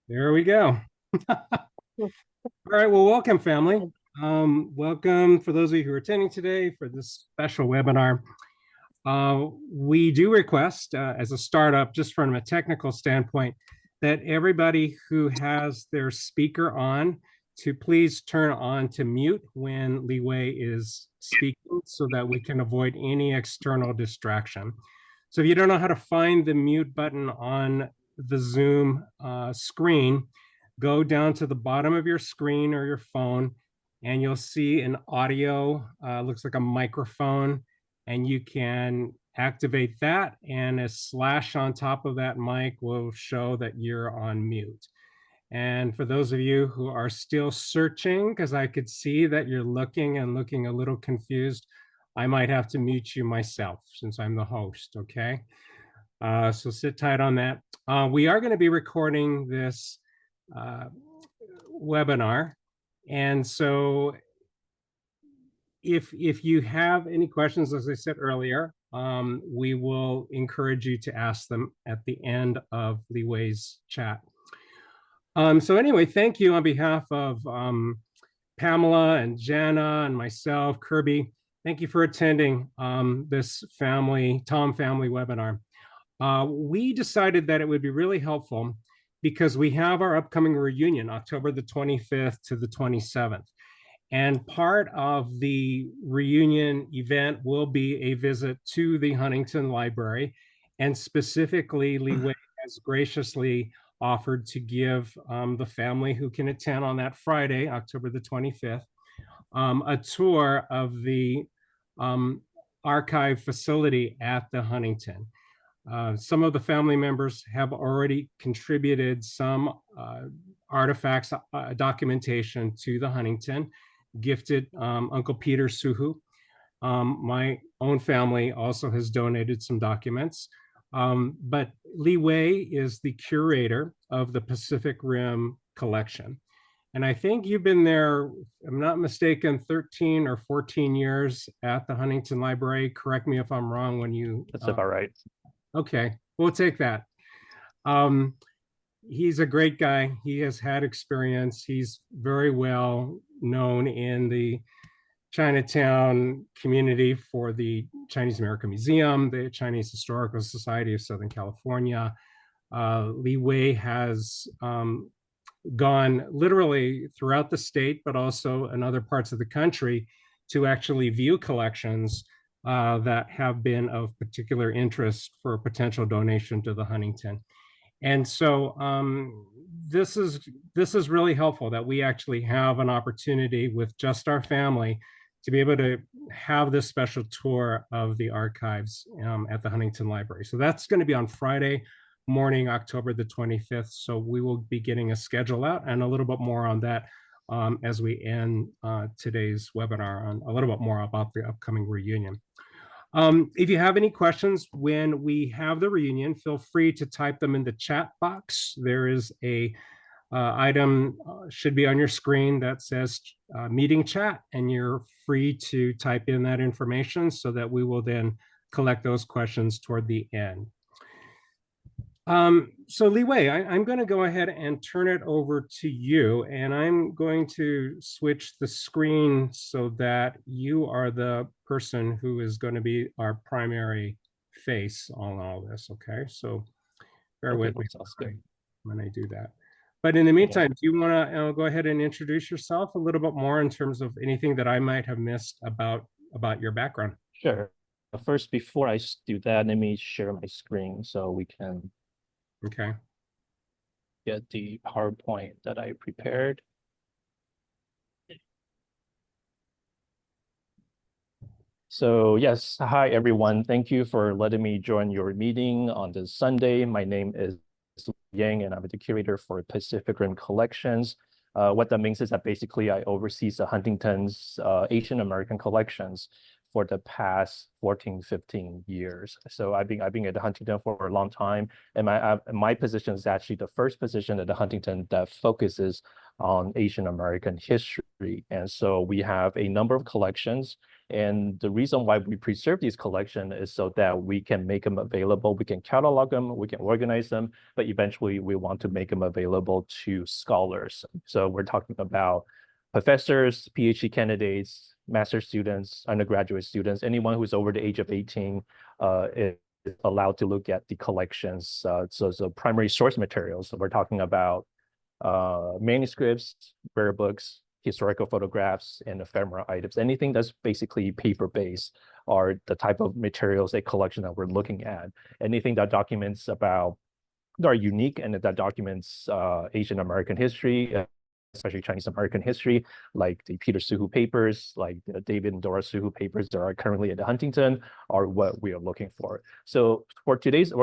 There we go. All right, well, welcome, family. Welcome for those of you who are attending today for this special webinar. We do request, as a startup, just from a technical standpoint, that everybody who has their speaker on to please turn on to mute when Li Wei is speaking so that we can avoid any external distraction. So if you don't know how to find the mute button on the Zoom screen, go down to the bottom of your screen or your phone, and you'll see an audio, looks like a microphone, and you can activate that, and a slash on top of that mic will show that you're on mute. And for those of you who are still searching, because I could see that you're looking a little confused, I might have to mute you myself since I'm the host, okay? So sit tight on that. We are going to be recording this webinar. And so if you have any questions, as I said earlier, we will encourage you to ask them at the end of Li Wei's chat. So anyway, thank you on behalf of Pamela and Jana and myself, Kirby. Thank you for attending this Tom family webinar. We decided that it would be really helpful because we have our upcoming reunion, October the 25th to the 27th. And part of the reunion event will be a visit to the Huntington Library. And specifically, Li Wei has graciously offered to give the family who can attend on that Friday, October the 25th, a tour of the archive facility at the Huntington. Some of the family members have already contributed some artifacts, documentation to the Huntington, gifted Uncle Peter Suhu. My own family also has donated some documents. But Li Wei is the curator of the Pacific Rim collection. And I think you've been there, if I'm not mistaken, 13 or 14 years at the Huntington Library. Correct me if I'm wrong when you... That's about right. Okay, we'll take that. He's a great guy. He has had experience. He's very well known in the Chinatown community for the Chinese American Museum, the Chinese Historical Society of Southern California. Li Wei has gone literally throughout the state, but also in other parts of the country to actually view collections that have been of particular interest for a potential donation to the Huntington. And so this is really helpful that we actually have an opportunity with just our family to be able to have this special tour of the archives at the Huntington Library. So that's going to be on Friday morning, October the 25th. So we will be getting a schedule out and a little bit more on that as we end today's webinar on a little bit more about the upcoming reunion. If you have any questions when we have the reunion, feel free to type them in the chat box. There is a item should be on your screen that says meeting chat, and you're free to type in that information so that we will then collect those questions toward the end. So Li Wei, I'm going to go ahead and turn it over to you, and I'm going to switch the screen so that you are the person who is going to be our primary face on all this, okay? So bear with me when I do that. But in the meantime, do you want to go ahead and introduce yourself a little bit more in terms of anything that I might have missed about your background? Sure. First, before I do that, let me share my screen so we can get the PowerPoint that I prepared. So yes, hi everyone. Thank you for letting me join your meeting on this Sunday. My name is Li Yang, and I'm the curator for Pacific Rim Collections. What that means is that basically I oversee the Huntington's Asian American collections for the past 14, 15 years. So I've been at the Huntington for a long time, and my position is actually the first position at the Huntington that focuses on Asian American history. And so we have a number of collections. And the reason why we preserve these collections is so that we can make them available, we can catalog them, we can organize them, but eventually we want to make them available to scholars. So we're talking about professors, PhD candidates, master students, undergraduate students, anyone who's over the age of 18 is allowed to look at the collections. So primary source materials, so we're talking about manuscripts, rare books, historical photographs, and ephemera items. Anything that's basically paper-based are the type of materials, a collection that we're looking at. Anything that documents about, that are unique and that documents Asian American history, especially Chinese American history, like the Peter Suhu papers, like the David and Dora Suhu papers that are currently at the Huntington, are what we are looking for. So for today's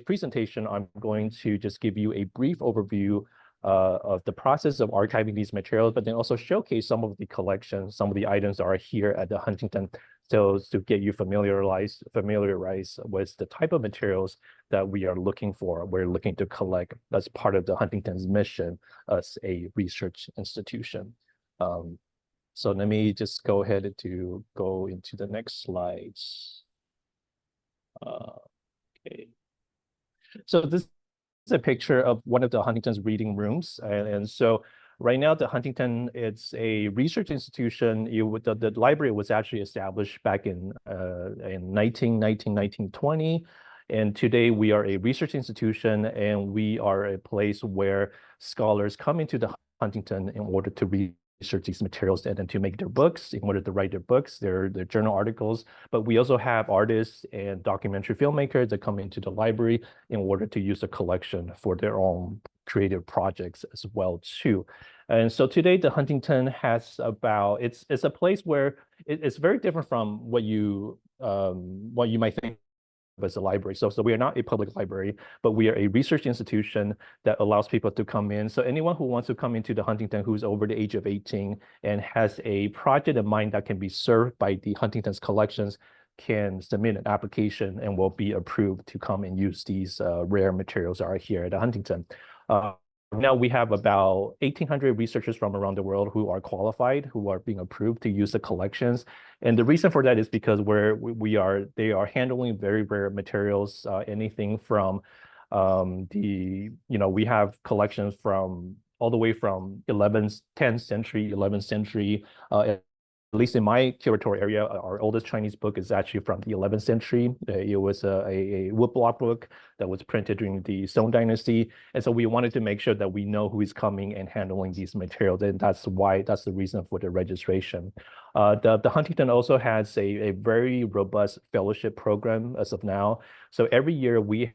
presentation, I'm going to just give you a brief overview of the process of archiving these materials, but then also showcase some of the collections, some of the items that are here at the Huntington, so to get you familiarized with the type of materials that we are looking for, we're looking to collect as part of the Huntington's mission as a research institution. So let me just go ahead to go into the next slides. Okay. So this is a picture of one of the Huntington's reading rooms. And so right now, the Huntington, it's a research institution. The library was actually established back in 1920. And today we are a research institution, and we are a place where scholars come into the Huntington in order to research these materials and then to make their books, in order to write their books, their journal articles. But we also have artists and documentary filmmakers that come into the library in order to use the collection for their own creative projects as well too. And so today the Huntington has about, it's a place where it's very different from what you might think as a library. So we are not a public library, but we are a research institution that allows people to come in. So anyone who wants to come into the Huntington who's over the age of 18 and has a project in mind that can be served by the Huntington's collections can submit an application and will be approved to come and use these rare materials that are here at the Huntington. Now we have about 1,800 researchers from around the world who are qualified, who are being approved to use the collections. And the reason for that is because they are handling very rare materials, anything from we have collections from all the way from 10th century, 11th century, at least in my curator area, our oldest Chinese book is actually from the 11th century. It was a woodblock book that was printed during the Song Dynasty. And so we wanted to make sure that we know who is coming and handling these materials. And that's the reason for the registration. The Huntington also has a very robust fellowship program as of now. So every year we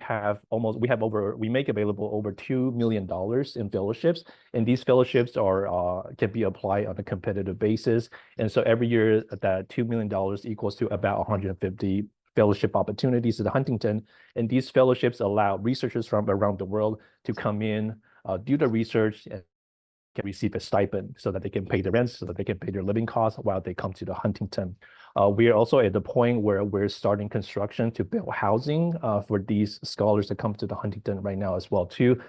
make available over $2 million in fellowships, and these fellowships can be applied on a competitive basis. And so every year that $2 million equals to about 150 fellowship opportunities at the Huntington. And these fellowships allow researchers from around the world to come in, do the research, and can receive a stipend so that they can pay the rent, so that they can pay their living costs while they come to the Huntington. We are also at the point where we're starting construction to build housing for these scholars that come to the Huntington right now as well too,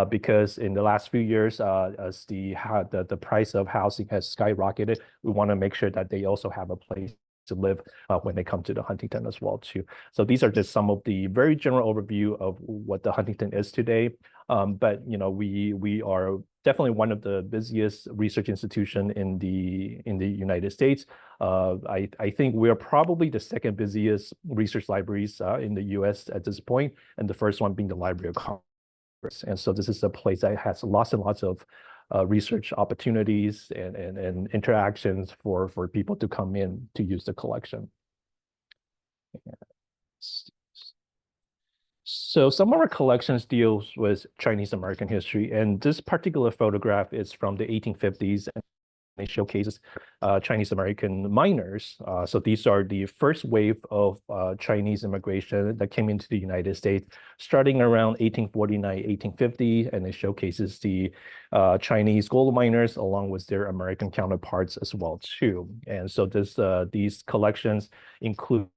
because in the last few years, as the price of housing has skyrocketed, we want to make sure that they also have a place to live when they come to the Huntington as well too. So these are just some of the very general overview of what the Huntington is today. But we are definitely one of the busiest research institution in the United States. I think we are probably the second busiest research libraries in the US at this point, and the first one being the Library of Congress. And so this is a place that has lots and lots of research opportunities and interactions for people to come in to use the collection. So some of our collections deals with Chinese American history, and this particular photograph is from the 1850s, and it showcases Chinese American miners. So these are the first wave of Chinese immigration that came into the United States starting around 1849, 1850, and it showcases the Chinese gold miners along with their American counterparts as well too. And so these collections include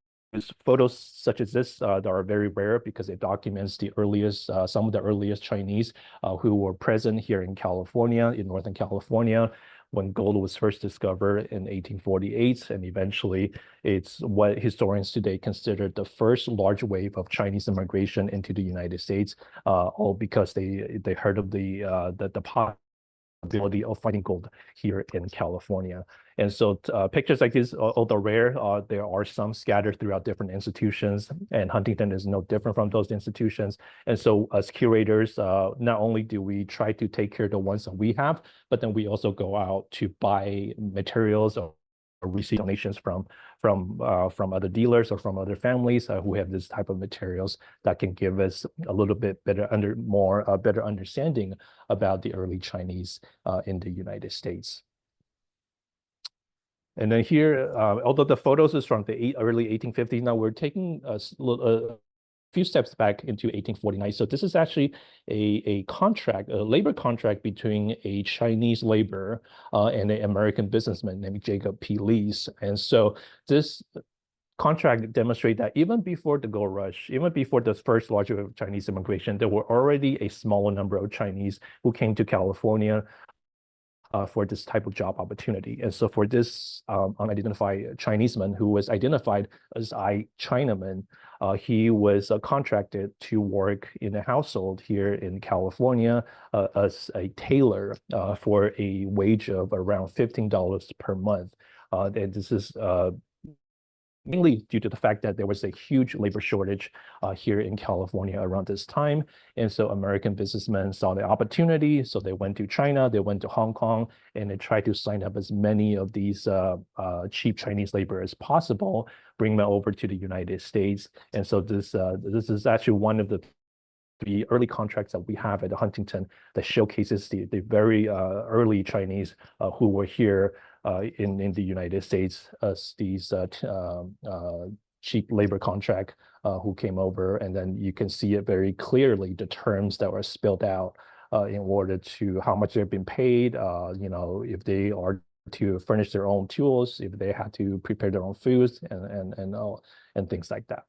photos such as this that are very rare because it documents the earliest, some of the earliest Chinese who were present here in California, in Northern California, when gold was first discovered in 1848. And eventually, it's what historians today consider the first large wave of Chinese immigration into the United States, all because they heard of the possibility of finding gold here in California. And so pictures like this, although rare, there are some scattered throughout different institutions, and Huntington is no different from those institutions. And so as curators, not only do we try to take care of the ones that we have, but then we also go out to buy materials or receive donations from other dealers or from other families who have this type of materials that can give us a little bit better better understanding about the early Chinese in the United States. And then here, although the photos is from the early 1850s, now we're taking a few steps back into 1849. So this is actually a contract, a labor contract between a Chinese laborer and an American businessman named Jacob P. Lees. And so this contract demonstrates that even before the gold rush, even before the first large wave of Chinese immigration, there were already a smaller number of Chinese who came to California for this type of job opportunity. And so for this unidentified Chinese man who was identified as a Chinaman, he was contracted to work in a household here in California as a tailor for a wage of around $15 per month. And this is mainly due to the fact that there was a huge labor shortage here in California around this time. And so American businessmen saw the opportunity. So they went to China, they went to Hong Kong, and they tried to sign up as many of these cheap Chinese labor as possible, bring them over to the United States. And so this is actually one of the early contracts that we have at the Huntington that showcases the very early Chinese who were here in the United States as these cheap labor contract who came over. And then you can see it very clearly, the terms that were spelled out in order to how much they've been paid, if they are to furnish their own tools, if they had to prepare their own foods and things like that.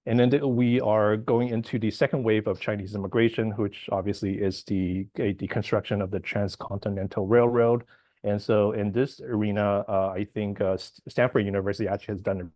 And then we are going into the second wave of Chinese immigration, which obviously is the construction of the Transcontinental Railroad. And so in this arena, I think Stanford University actually has done a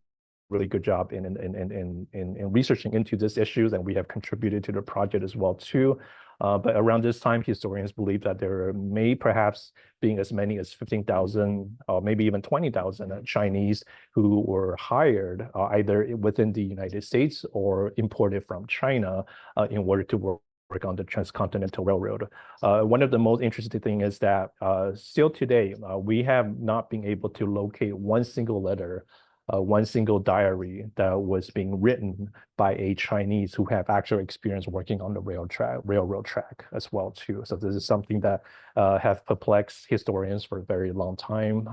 really good job in researching into these issues, and we have contributed to the project as well too. But around this time, historians believe that there may perhaps being as many as 15,000 or maybe even 20,000 Chinese who were hired either within the United States or imported from China in order to work on the Transcontinental Railroad. One of the most interesting things is that still today, we have not been able to locate one single letter, one single diary that was being written by a Chinese who have actual experience working on the railroad track as well too. So this is something that have perplexed historians for a very long time.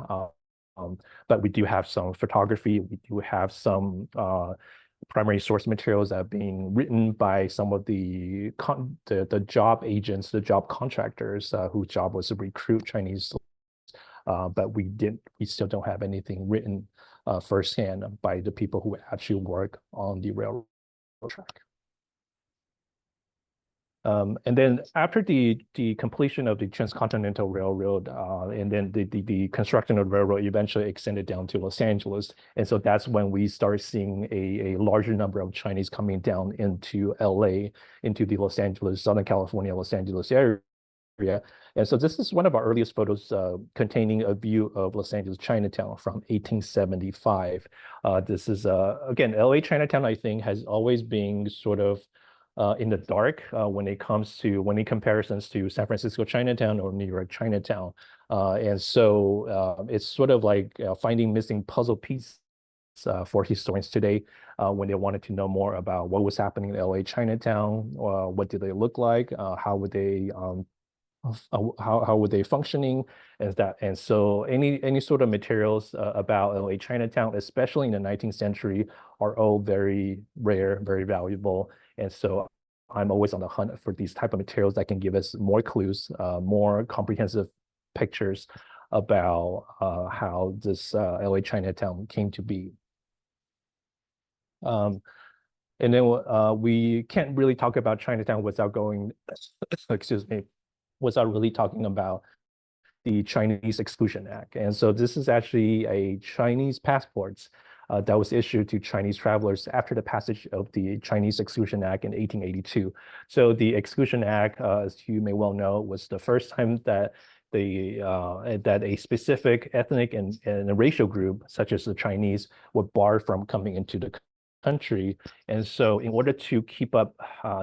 But we do have some photography. We do have some primary source materials that are being written by some of the job agents, the job contractors whose job was to recruit Chinese. But we still don't have anything written firsthand by the people who actually work on the railroad track. And then after the completion of the Transcontinental Railroad, and then the construction of the railroad eventually extended down to Los Angeles. And so that's when we start seeing a larger number of Chinese coming down into LA, into the Los Angeles, Southern California, Los Angeles area. And so this is one of our earliest photos containing a view of Los Angeles Chinatown from 1875. This is, again, LA Chinatown, I think, has always been sort of in the dark when it comes to comparisons to San Francisco Chinatown or New York Chinatown. And so it's sort of like finding missing puzzle pieces for historians today when they wanted to know more about what was happening in LA Chinatown, what did they look like, how would they how were they functioning and so any sort of materials about LA Chinatown, especially in the 19th century, are all very rare, very valuable. And so I'm always on the hunt for these type of materials that can give us more clues, more comprehensive pictures about how this LA Chinatown came to be. And then we can't really talk about Chinatown without going, excuse me, without really talking about the Chinese Exclusion Act. And so this is actually a Chinese passport that was issued to Chinese travelers after the passage of the Chinese Exclusion Act in 1882. So the Exclusion Act, as you may well know, was the first time that that a specific ethnic and a racial group, such as the Chinese, were barred from coming into the country. And so in order to keep up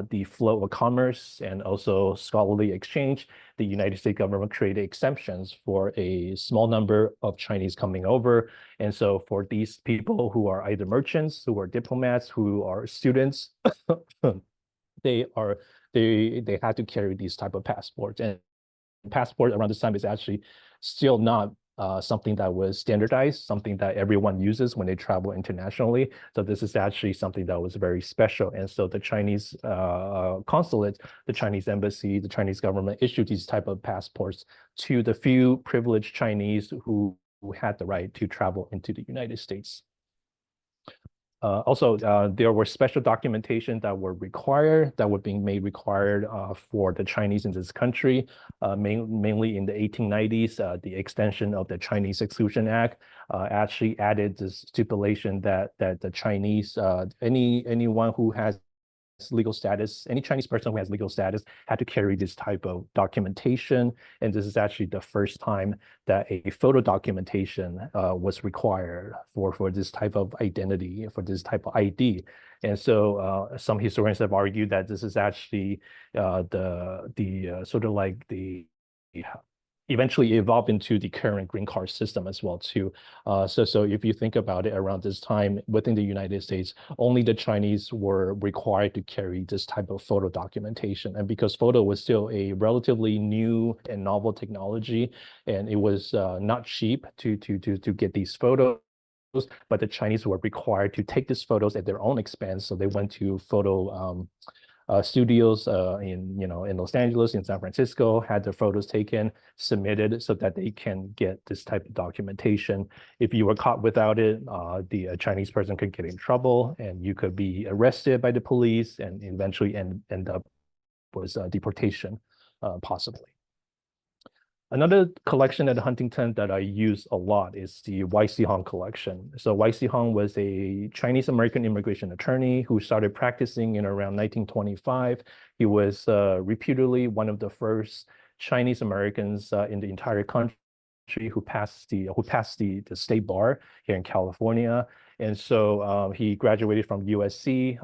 the flow of commerce and also scholarly exchange, the United States government created exemptions for a small number of Chinese coming over. And so for these people who are either merchants, who are diplomats, who are students, they had to carry these type of passports. And passport around this time is actually still not something that was standardized, something that everyone uses when they travel internationally. So this is actually something that was very special. And so the Chinese consulate, the Chinese embassy, the Chinese government issued these type of passports to the few privileged Chinese who had the right to travel into the United States. Also, there were special documentation that were required, that were being made required for the Chinese in this country, mainly in the 1890s. The extension of the Chinese Exclusion Act actually added this stipulation that the Chinese, anyone who has legal status, any Chinese person who has legal status had to carry this type of documentation. And this is actually the first time that a photo documentation was required for this type of identity, for this type of ID. And so some historians have argued that this is actually the sort of like the eventually evolved into the current green card system as well too. So if you think about it, around this time within the United States, only the Chinese were required to carry this type of photo documentation. And because photo was still a relatively new and novel technology, and it was not cheap to get these photos, but the Chinese were required to take these photos at their own expense. So they went to photo studios in Los Angeles, in San Francisco, had their photos taken, submitted so that they can get this type of documentation. If you were caught without it, the Chinese person could get in trouble, and you could be arrested by the police, and eventually end up with deportation, possibly. Another collection at Huntington that I use a lot is the Y.C. Hong collection. So Y.C. Hong was a Chinese-American immigration attorney who started practicing in around 1925. He was reputedly one of the first Chinese Americans in the entire country who passed the state bar here in California. And so he graduated from USC,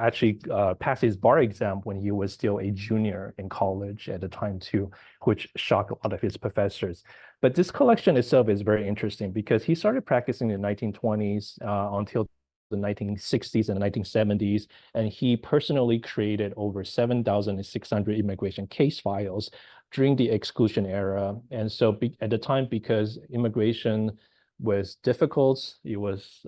actually passed his bar exam when he was still a junior in college at the time too, which shocked a lot of his professors. But this collection itself is very interesting because he started practicing in the 1920s until the 1960s and the 1970s, and he personally created over 7,600 immigration case files during the exclusion era. And so at the time, because immigration was difficult, it was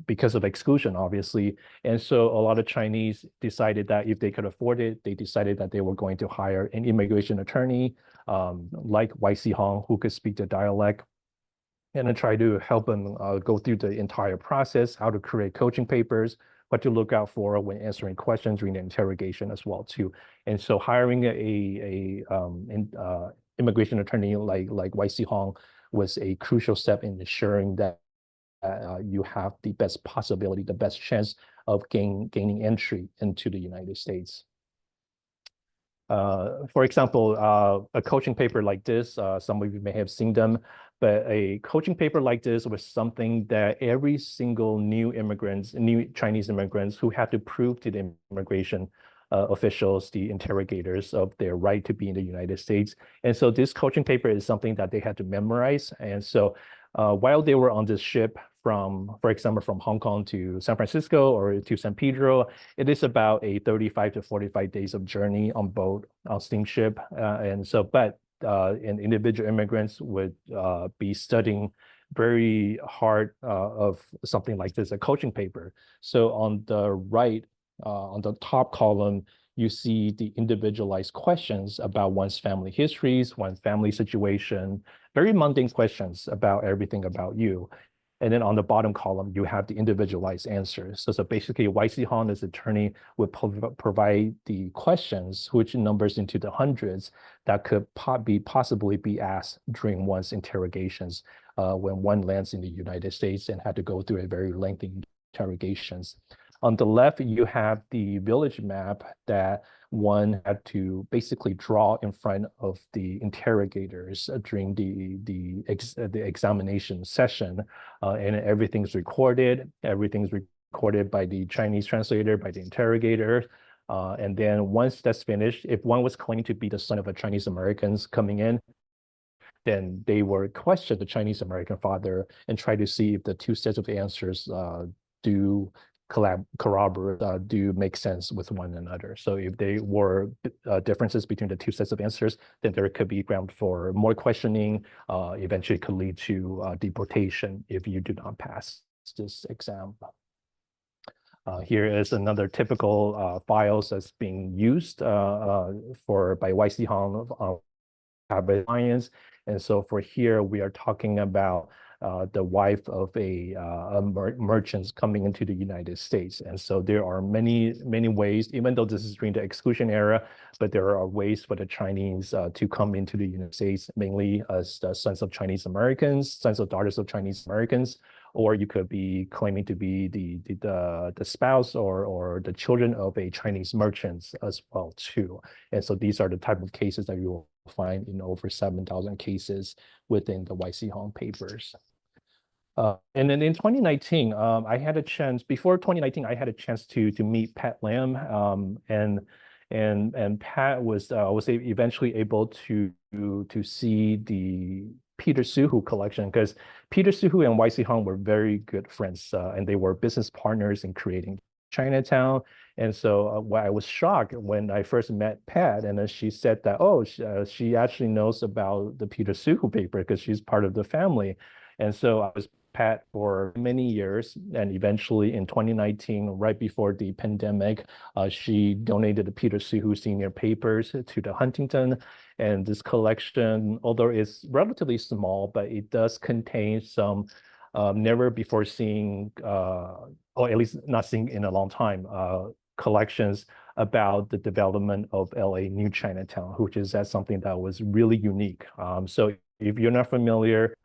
because of exclusion, obviously. And so a lot of Chinese decided that if they could afford it, they decided that they were going to hire an immigration attorney like Y.C. Hong, who could speak the dialect, and then try to help them go through the entire process, how to create coaching papers, what to look out for when answering questions during the interrogation as well too. And so hiring a immigration attorney like Y.C. Hong was a crucial step in ensuring that you have the best possibility, the best chance of gaining entry into the United States. For example, a coaching paper like this, some of you may have seen them, but a coaching paper like this was something that every single new Chinese immigrants who had to prove to the immigration officials, the interrogators, of their right to be in the United States. And so this coaching paper is something that they had to memorize. And so while they were on this ship for example, from Hong Kong to San Francisco or to San Pedro, it is about a 35 to 45 days of journey on boat, on steamship. But individual immigrants would be studying very hard of something like this, a coaching paper. So on the right, on the top column, you see the individualized questions about one's family histories, one's family situation, very mundane questions about everything about you. And then on the bottom column, you have the individualized answers. So basically, Weissihong, attorney, would provide the questions, which numbers into the hundreds, that could possibly be asked during one's interrogations when one lands in the United States and had to go through a very lengthy interrogations. On the left, you have the village map that one had to basically draw in front of the interrogators during the examination session, and everything's recorded. Everything's recorded by the Chinese translator, by the interrogator. And then once that's finished, if one was claiming to be the son of a Chinese Americans coming in, then they would question the Chinese American father and try to see if the two sets of answers do corroborate, do make sense with one another. So if they were differences between the two sets of answers, then there could be ground for more questioning. Eventually could lead to deportation if you do not pass this exam. Here is another typical files that's being used by Weissihong clients. And so for here, we are talking about the wife of a merchant coming into the United States. And so there are many ways, even though this is during the exclusion era, but there are ways for the Chinese to come into the United States, mainly as the sons of Chinese Americans, sons or daughters of Chinese Americans, or you could be claiming to be the spouse or the children of a Chinese merchant as well too. And so these are the type of cases that you will find in over 7,000 cases within the Weissihong papers. And then in 2019, I had a chance, before 2019, I had a chance to meet Pat Lam, and Pat was eventually able to see the Peter Suhu collection, because Peter Suhu and Weissihong were very good friends, and they were business partners in creating Chinatown. And so I was shocked when I first met Pat, and then she said that, oh, she actually knows about the Peter Suhu paper because she's part of the family. And so I was Pat for many years, and eventually in 2019, right before the pandemic, she donated the Peter Suhu senior papers to the Huntington. And this collection, although it's relatively small, but it does contain some never before seen, or at least not seen in a long time, collections about the development of LA New Chinatown, which is something that was really unique. So if you're not familiar,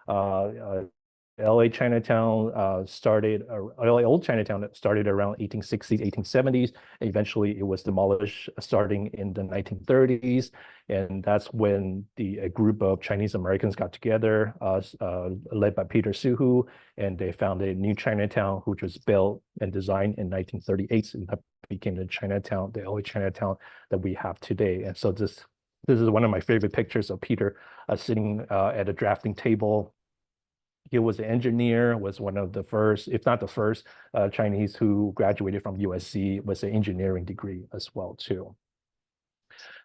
LA Chinatown started, LA Old Chinatown started around 1860s, 1870s. Eventually, it was demolished starting in the 1930s. And that's when a group of Chinese Americans got together, led by Peter Suhu, and they founded New Chinatown, which was built and designed in 1938. And that became the Chinatown, the LA Chinatown that we have today. And so this is one of my favorite pictures of Peter sitting at a drafting table. He was an engineer, was one of the first, if not the first, Chinese who graduated from USC with an engineering degree as well too.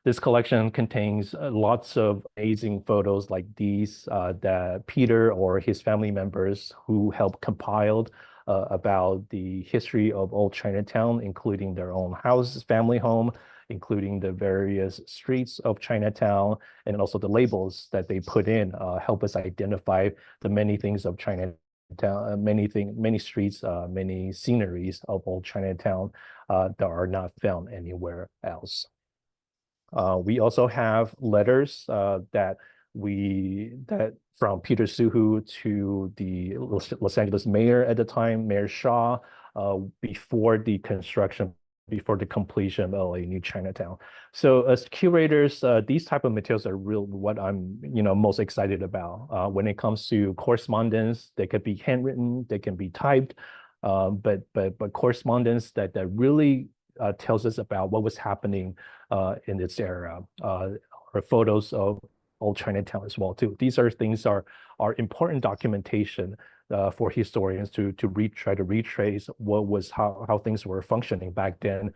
This collection contains lots of amazing photos like these that Peter or his family members who helped compiled about the history of Old Chinatown, including their own house, family home, including the various streets of Chinatown, and also the labels that they put in help us identify the many things of Chinatown, many streets, many sceneries of Old Chinatown that are not found anywhere else. We also have letters that from Peter Suhu to the Los Angeles mayor at the time, Mayor Shaw, before the completion of LA New Chinatown. So as curators, these type of materials are what I'm most excited about. When it comes to correspondence, they could be handwritten, they can be typed, but correspondence that really tells us about what was happening in this era, or photos of Old Chinatown as well too. These are important documentation for historians to try to retrace how things were functioning back then,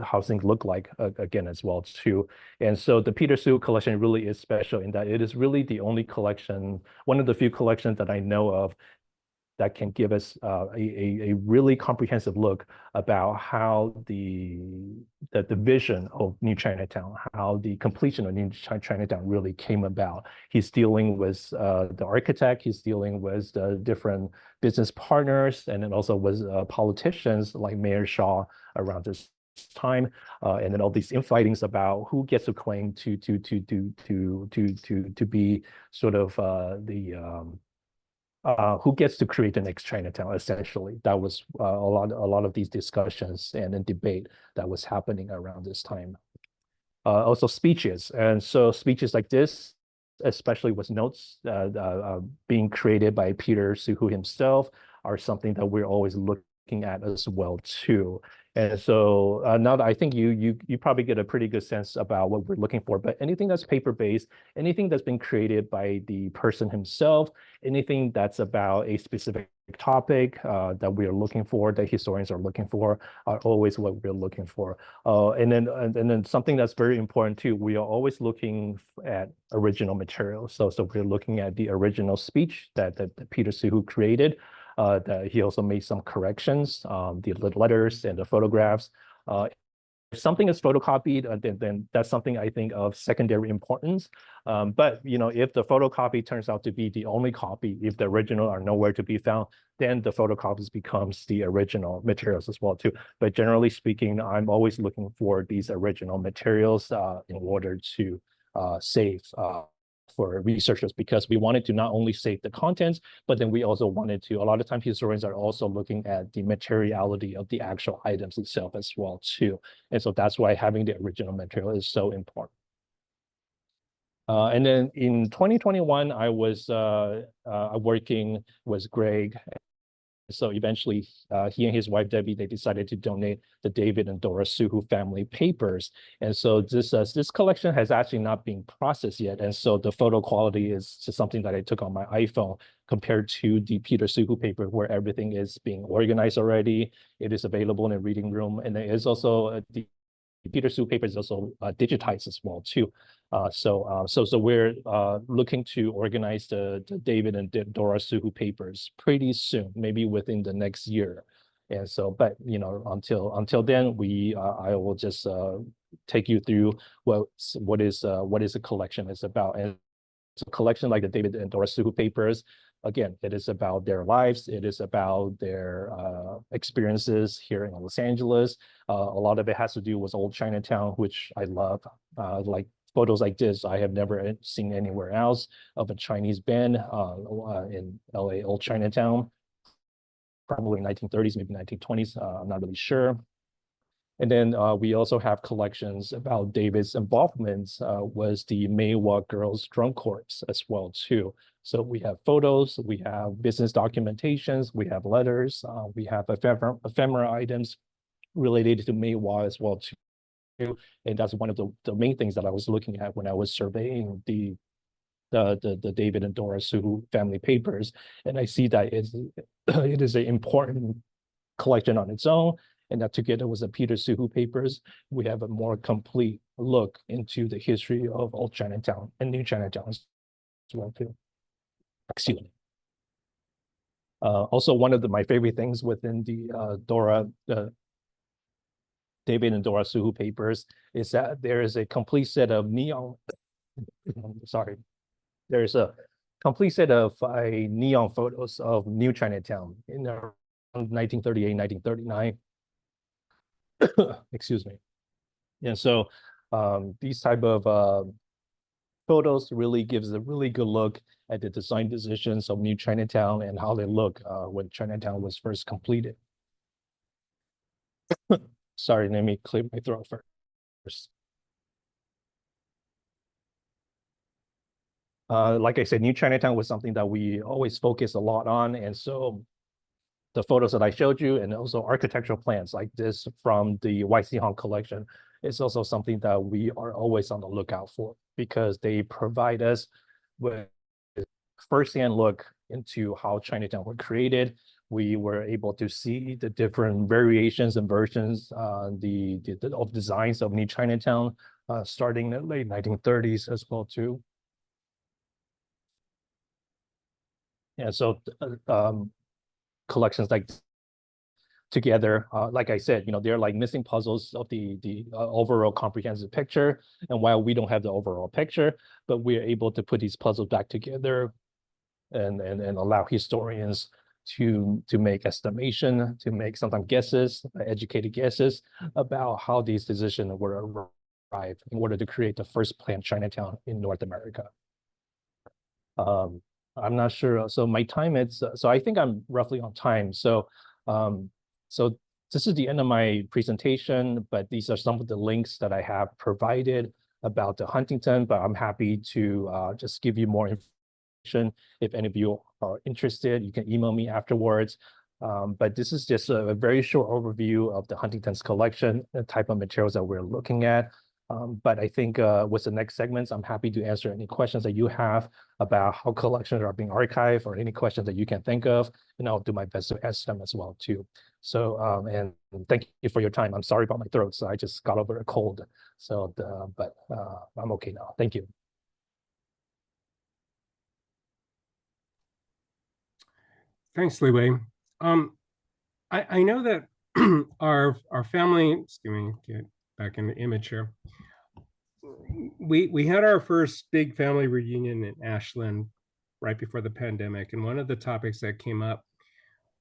how things look like again as well too. And so the Peter Suhu collection really is special in that it is really the only collection, one of the few collections that I know of that can give us a really comprehensive look about how the the vision of New Chinatown, how the completion of New Chinatown really came about. He's dealing with the architect, he's dealing with the different business partners, and then also with politicians like Mayor Shaw around this time, and then all these infightings about who gets to claim to be sort of who gets to create the next Chinatown, essentially. That was a lot of these discussions and then debate that was happening around this time. Also speeches. And so speeches like this, especially with notes being created by Peter Suhu himself, are something that we're always looking at as well too. And so now that I think you probably get a pretty good sense about what we're looking for, but anything that's paper-based, anything that's been created by the person himself, anything that's about a specific topic that we are looking for, that historians are looking for, are always what we're looking for. And then something that's very important too, we are always looking at original material. So we're looking at the original speech that Peter Suhu created. That he also made some corrections, the letters and the photographs. If something is photocopied, then that's something I think of secondary importance. But if the photocopy turns out to be the only copy, if the original are nowhere to be found, then the photocopies becomes the original materials as well too. But generally speaking, I'm always looking for these original materials in order to save for researchers, because we wanted to not only save the contents, but then we also wanted to, a lot of times historians are also looking at the materiality of the actual items itself as well too. And so that's why having the original material is so important. And then in 2021, I was working with Greg. So eventually, he and his wife, Debbie, they decided to donate the David and Dora Suhu family papers. And so this collection has actually not been processed yet. And so the photo quality is just something that I took on my iPhone compared to the Peter Suhu paper, where everything is being organized already. It is available in a reading room. And there is also the Peter Suhu paper is also digitized as well too. So we're looking to organize the David and Dora Suhu papers pretty soon, maybe within the next year. And so, but until then, I will just take you through what is the collection is about. And it's a collection like the David and Dora Suhu papers. Again, it is about their lives. It is about their experiences here in Los Angeles. A lot of it has to do with old Chinatown, which I love. Like photos like this, I have never seen anywhere else of a Chinese band in LA, old Chinatown, probably 1930s, maybe 1920s. I'm not really sure. And then we also have collections about David's involvement with the Maewa Girls Drum Corps as well too. So we have photos, we have business documentations, we have letters, we have ephemera items related to Maewa as well too. And that's one of the main things that I was looking at when I was surveying the David and Dora Suhu family papers. And I see that it is an important collection on its own, and that together with the Peter Suhu papers, we have a more complete look into the history of old Chinatown and new Chinatown as well too. Excuse me. Also, one of my favorite things within the David and Dora Suhu papers is that there is a complete set of neon. Sorry, there's a complete set of neon photos of new Chinatown in 1938, 1939. Excuse me. And so these type of photos really gives a really good look at the design decisions of new Chinatown and how they look when Chinatown was first completed. Sorry, let me clear my throat first. Like I said, new Chinatown was something that we always focus a lot on. And so the photos that I showed you and also architectural plans like this from the Y.C. Hong collection is also something that we are always on the lookout for, because they provide us with firsthand look into how Chinatown was created. We were able to see the different variations and versions of designs of new Chinatown starting in the late 1930s as well too. And so collections like together. Like I said, they're like missing puzzles of the overall comprehensive picture. And while we don't have the overall picture, but we're able to put these puzzles back together and allow historians to make estimation, to make sometimes guesses, educated guesses about how these decisions were arrived in order to create the first planned Chinatown in North America. I'm not sure. So my time is, so I think I'm roughly on time. So this is the end of my presentation, but these are some of the links that I have provided about the Huntington, but I'm happy to just give you more information. If any of you are interested, you can email me afterwards. But this is just a very short overview of the Huntington's collection, the type of materials that we're looking at. But I think with the next segments, I'm happy to answer any questions that you have about how collections are being archived or any questions that you can think of, and I'll do my best to answer them as well too. So, and thank you for your time. I'm sorry about my throat, so I just got over a cold. So, but I'm okay now. Thank you. Thanks, Li Wei. I know that our family, excuse me, get back in the image here. We had our first big family reunion in Ashland right before the pandemic, and one of the topics that came up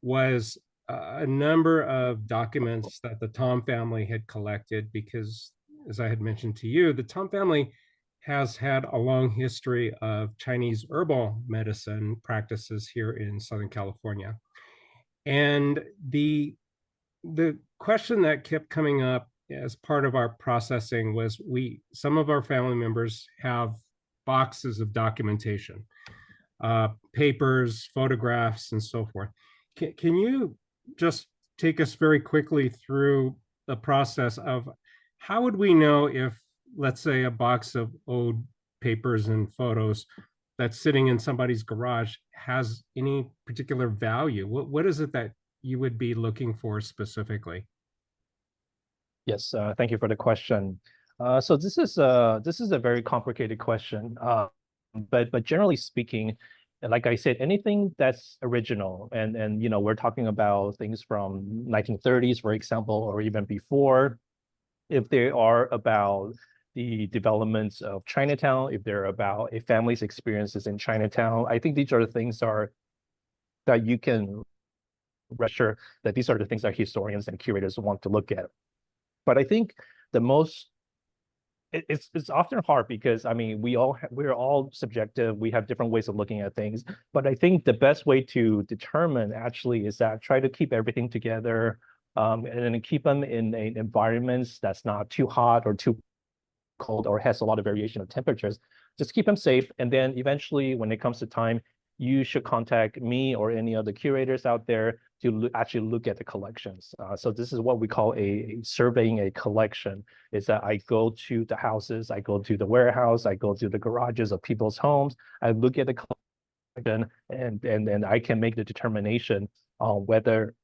was a number of documents that the Tom family had collected because, as I had mentioned to you, the Tom family has had a long history of Chinese herbal medicine practices here in Southern California. And the question that kept coming up as part of our processing was some of our family members have boxes of documentation, papers, photographs, and so forth. Can you just take us very quickly through the process of how would we know if, let's say, a box of old papers and photos that's sitting in somebody's garage has any particular value? What is it that you would be looking for specifically? Yes, thank you for the question. So this is a very complicated question, but generally speaking, like I said, anything that's original, and we're talking about things from 1930s, for example, or even before, if they are about the developments of Chinatown, if they're about a family's experiences in Chinatown, I think these are the things that you can rest assured that these are the things that historians and curators want to look at. But I think the most it's often hard because I mean we're all subjective. We have different ways of looking at things. But I think the best way to determine actually is that try to keep everything together, and then keep them in environments that's not too hot or too cold or has a lot of variation of temperatures. Just keep them safe, and then eventually, when it comes to time, you should contact me or any other curators out there to actually look at the collections. So this is what we call a surveying a collection, is that I go to the houses, I go to the warehouse, I go to the garages of people's homes, I look at the collection, and then I can make the determination on whether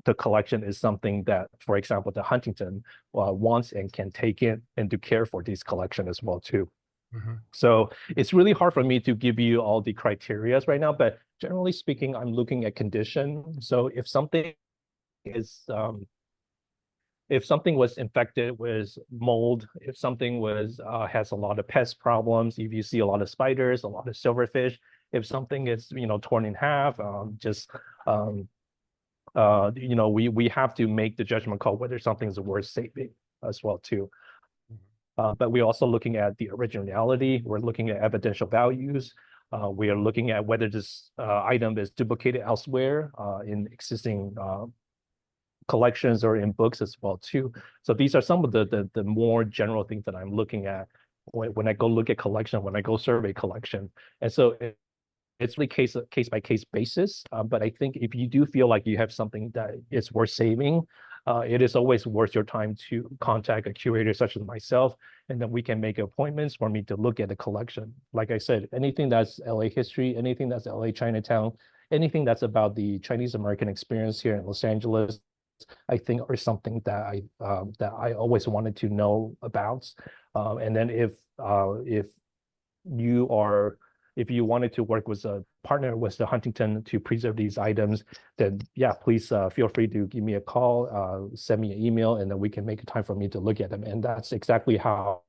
the collection is something that, for example, the Huntington wants and can take in and to care for this collection as well too. So it's really hard for me to give you all the criteria right now, but generally speaking, I'm looking at condition. So if something is, if something was infected with mold, if something was has a lot of pest problems, if you see a lot of spiders, a lot of silverfish, if something is torn in half, we have to make the judgment call whether something is worth saving as well too. But we're also looking at the originality. We're looking at evidential values. We are looking at whether this item is duplicated elsewhere in existing collections or in books as well too. So these are some of the more general things that I'm looking at when I go look at collection, when I go survey collection. And so it's really case by case basis. But I think if you do feel like you have something that is worth saving, it is always worth your time to contact a curator such as myself, and then we can make appointments for me to look at the collection. Like I said, anything that's LA history, anything that's LA Chinatown, anything that's about the Chinese American experience here in Los Angeles, I think are something that I always wanted to know about. And then if you wanted to work with a partner with the Huntington to preserve these items, then yeah, please feel free to give me a call, send me an email, and then we can make a time for me to look at them. And that's exactly how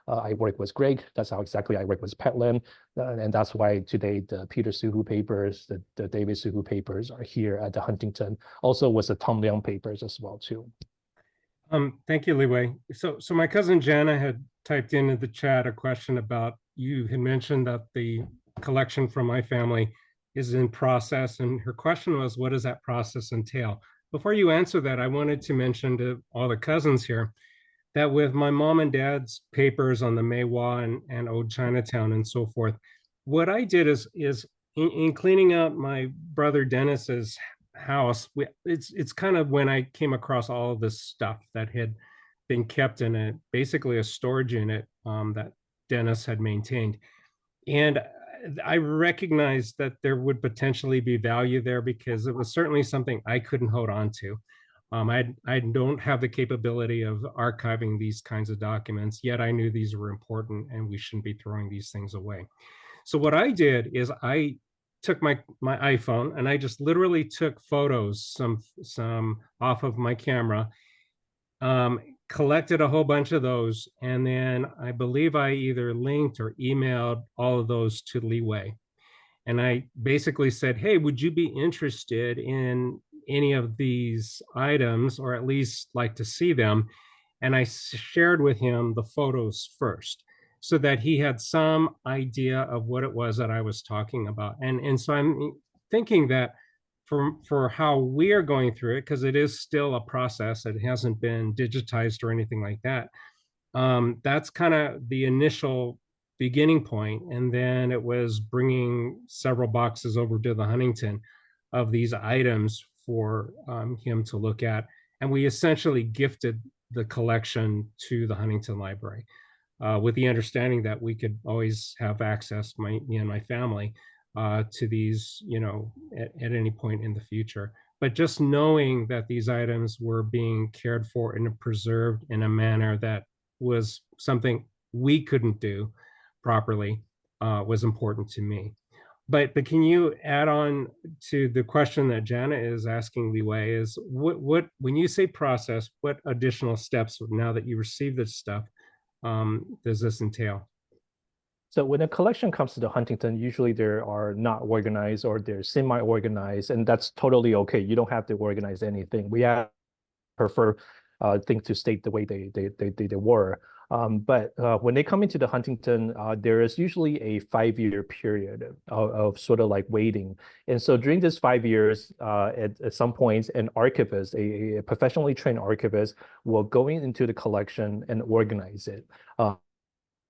I work with Greg. That's how exactly I work with Petland. And that's why today the Peter Suhu papers, the David Suhu papers are here at the Huntington, also with the Tom Leung papers as well too. Thank you, Li Wei. So my cousin Jana had typed into the chat a question about, you had mentioned that the collection from my family is in process, and her question was, what does that process entail? Before you answer that, I wanted to mention to all the cousins here that with my mom and dad's papers on the Meiwa and Old Chinatown and so forth, what I did is in cleaning out my brother Dennis's house, it's kind of when I came across all of this stuff that had been kept in basically a storage unit that Dennis had maintained. And I recognized that there would potentially be value there because it was certainly something I couldn't hold on to. I don't have the capability of archiving these kinds of documents, yet I knew these were important and we shouldn't be throwing these things away. So what I did is I took my iPhone and I just literally took photos, some off of my camera, collected a whole bunch of those, and then I believe I either linked or emailed all of those to Li Wei. And I basically said, hey, would you be interested in any of these items, or at least like to see them? And I shared with him the photos first so that he had some idea of what it was that I was talking about. And so I'm thinking that for how we are going through it, because it is still a process, it hasn't been digitized or anything like that. That's kind of the initial beginning point, and then it was bringing several boxes over to the Huntington of these items for him to look at, and we essentially gifted the collection to the Huntington Library with the understanding that we could always have access, me and my family, to these, at any point in the future. But just knowing that these items were being cared for and preserved in a manner that was something we couldn't do properly was important to me. But can you add on to the question that Jana is asking Li Wei, is what when you say process, what additional steps now that you receive this stuff does this entail? So when a collection comes to the Huntington, usually they are not organized or they're semi-organized, and that's totally okay. You don't have to organize anything. We have prefer things to stay the way they were. But when they come into the Huntington, there is usually a 5-year period of sort of like waiting. And so during this 5 years, at some points, an archivist, a professionally trained archivist, will go into the collection and organize it.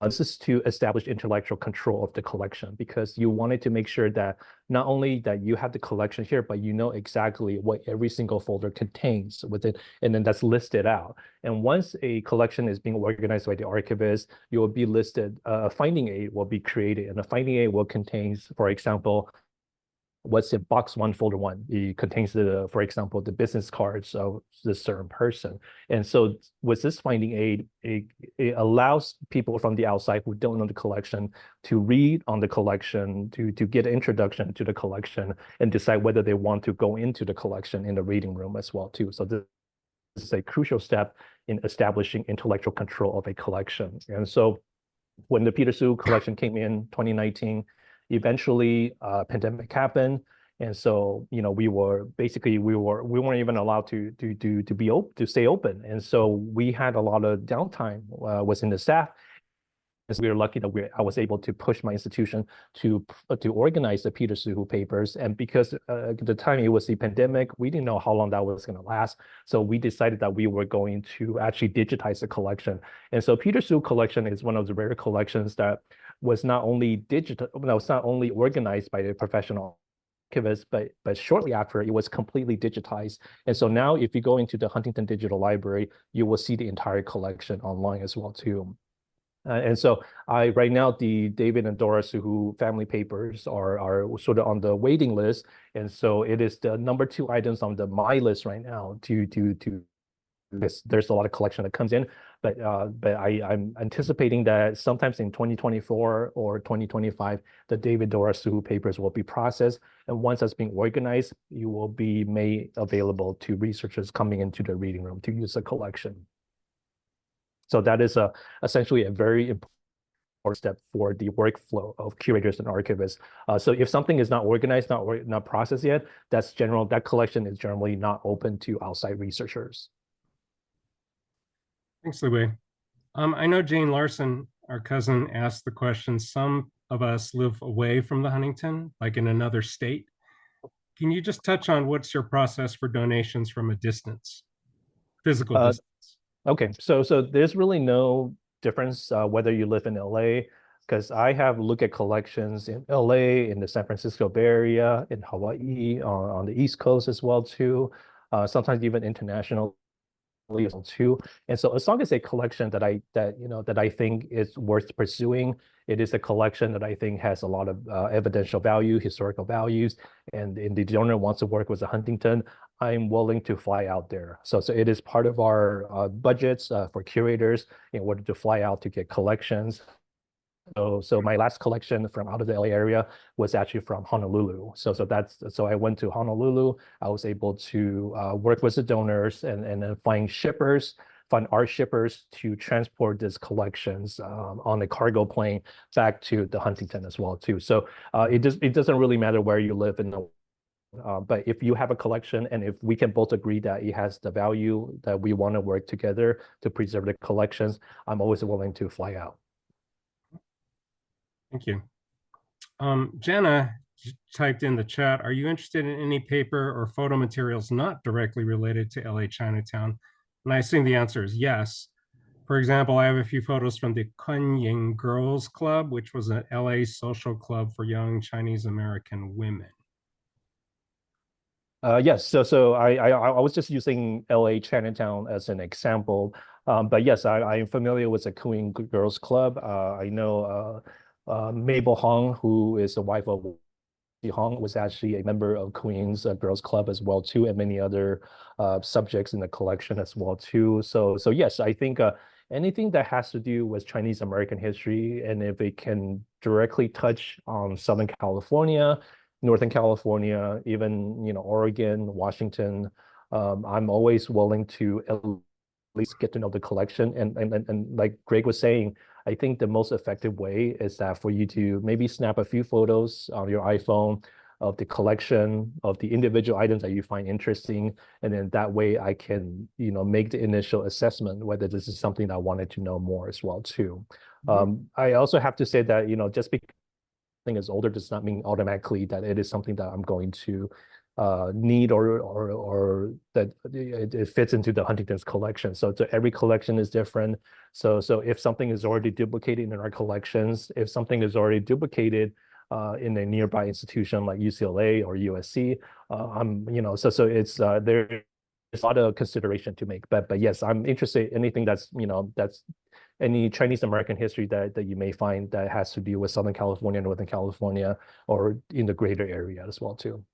This is to establish intellectual control of the collection, because you wanted to make sure that not only that you have the collection here, but you know exactly what every single folder contains with it, and then that's listed out. And once a collection is being organized by the archivist, you will be listed, a finding aid will be created, and the finding aid will contain, for example, what's in box 1, folder 1. It contains for example, the business cards of this certain person. And so with this finding aid, it allows people from the outside who don't know the collection to read on the collection, to get an introduction to the collection and decide whether they want to go into the collection in the reading room as well too. So this is a crucial step in establishing intellectual control of a collection. And so when the Peter Suhu collection came in 2019, eventually pandemic happened, and so we weren't even allowed to stay open, and so we had a lot of downtime within the staff. And so we were lucky that I was able to push my institution to organize the Peter Suhu papers. And because at the time it was the pandemic, we didn't know how long that was going to last. So we decided that we were going to actually digitize the collection. And so Peter Suhu collection is one of the rare collections that was not only organized by the professional archivists, but shortly after it was completely digitized. And so now if you go into the Huntington Digital Library, you will see the entire collection online as well too. And so right now, the David and Dora Suhu family papers are sort of on the waiting list. And so it is the number 2 items on my list right now to there's a lot of collection that comes in, but I'm anticipating that sometimes in 2024 or 2025, the David Dora Suhu papers will be processed, and once that's being organized, you will be made available to researchers coming into the reading room to use the collection. So that is essentially a very important step for the workflow of curators and archivists. So if something is not organized, not processed yet, that collection is generally not open to outside researchers. Thanks, Li Wei. I know Jane Larson, our cousin, asked the question, some of us live away from the Huntington, like in another state. Can you just touch on what's your process for donations from a distance, physical distance? Okay, so there's really no difference whether you live in LA, because I have looked at collections in LA, in the San Francisco Bay Area, in Hawaii, on the East Coast as well too, sometimes even international too. And so as long as a collection that I think is worth pursuing, it is a collection that I think has a lot of evidential value, historical values, and the donor wants to work with the Huntington, I'm willing to fly out there. So it is part of our budgets for curators in order to fly out to get collections. So my last collection from out of the LA area was actually from Honolulu. So I went to Honolulu. I was able to work with the donors and then find art shippers to transport these collections on a cargo plane back to the Huntington as well too. So it doesn't really matter where you live in the but if you have a collection and if we can both agree that it has the value that we want to work together to preserve the collections, I'm always willing to fly out. Thank you. Jenna typed in the chat, are you interested in any paper or photo materials not directly related to LA Chinatown? And I assume the answer is yes. For example, I have a few photos from the Kunying Girls Club, which was an LA social club for young Chinese American women. Yes, so I was just using LA Chinatown as an example, but yes, I'm familiar with the Kunying Girls Club. I know Mabel Hong, who is the wife of Hong, was actually a member of Queen's Girls Club as well too, and many other subjects in the collection as well too. So yes, I think anything that has to do with Chinese American history, and if it can directly touch on Southern California, Northern California, even Oregon, Washington, I'm always willing to at least get to know the collection. And like Greg was saying, I think the most effective way is that for you to maybe snap a few photos on your iPhone of the collection of the individual items that you find interesting, and then that way I can make the initial assessment whether this is something I wanted to know more as well too. I also have to say that just because thing is older does not mean automatically that it is something that I'm going to need or that it fits into the Huntington's collection. So every collection is different. So if something is already duplicated in our collections, if something is already duplicated in a nearby institution like UCLA or USC, so it's there's a lot of consideration to make. But yes, I'm interested in anything that's that's any Chinese American history that you may find that has to do with Southern California, Northern California, or in the greater area as well too.